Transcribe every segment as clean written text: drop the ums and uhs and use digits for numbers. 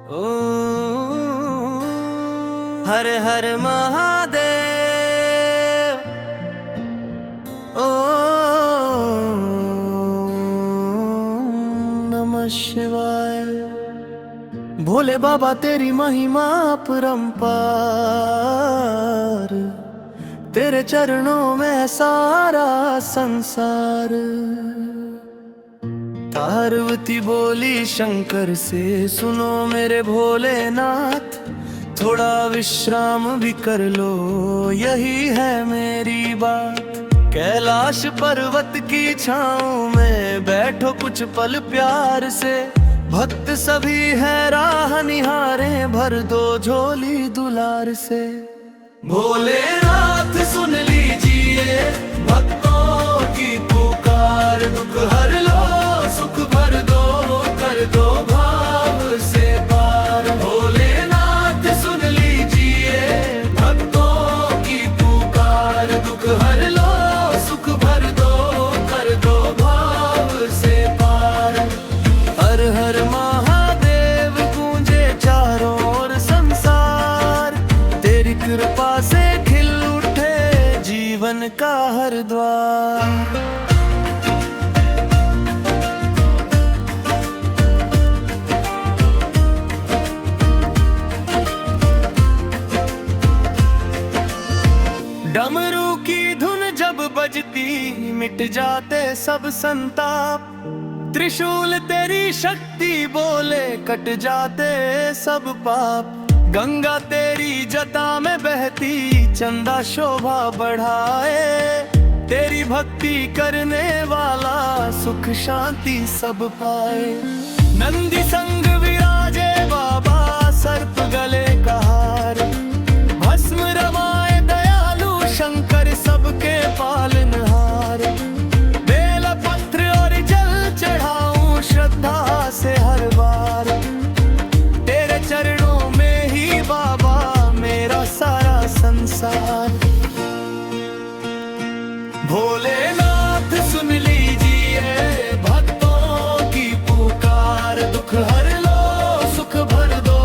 ओ हर हर महादेव। ओ नमः शिवाय। भोले बाबा तेरी महिमा अपरंपार, तेरे चरणों में सारा संसार। पार्वती बोली शंकर से, सुनो मेरे भोलेनाथ, थोड़ा विश्राम भी कर लो, यही है मेरी बात। कैलाश पर्वत की छाँव में बैठो कुछ पल प्यार से, भक्त सभी है राह निहारे, भर दो झोली दुलार से। भोलेनाथ सुन लीजिए भक्तों की पुकार, दुख हर लो सुख भर दो, कर दो भाव से पार। भोलेनाथ सुन लीजिए भक्तों की पुकार, दुख हर लो सुख भर दो, कर दो भाव से पार। हर हर महादेव गूंजे चारों ओर संसार, तेरी कृपा से खिल उठे जीवन का हर द्वार। डमरू की धुन जब बजती मिट जाते सब संताप, त्रिशूल तेरी शक्ति बोले कट जाते सब पाप। गंगा तेरी जटा में बहती चंदा शोभा बढ़ाए, तेरी भक्ति करने वाला सुख शांति सब पाए। नंदी संग विराजे बाबा सर्प गले का हार, भस्म रमाए दयालु शंकर सबके पालनहार। बेल पत्र और जल चढ़ाऊं श्रद्धा से हर बार, तेरे चरणों में ही बाबा मेरा सारा संसार। भोलेनाथ सुन लीजिए भक्तों की पुकार, दुख हर लो सुख भर दो,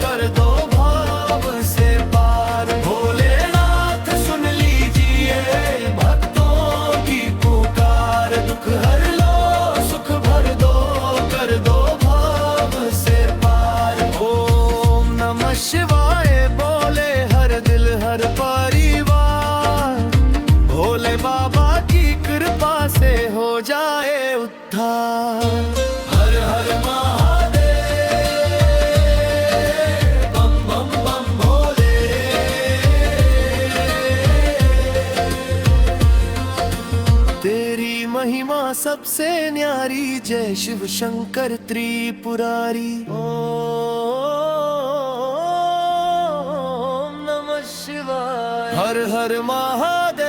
कर दो भाव से पार। भोलेनाथ सुन लीजिए भक्तों की पुकार, दुख हर लो सुख भर दो, कर दो भाव से पार। ओम नमः शिवाय बोले हर दिल हर परिवार, भोले बाबा की कृपा से हो जाए उद्धार। हर हर महादेव बम बम बम भोले। तेरी महिमा सबसे न्यारी, जय शिव शंकर त्रिपुरारी। ओम नमः शिवाय। हर हर महादेव।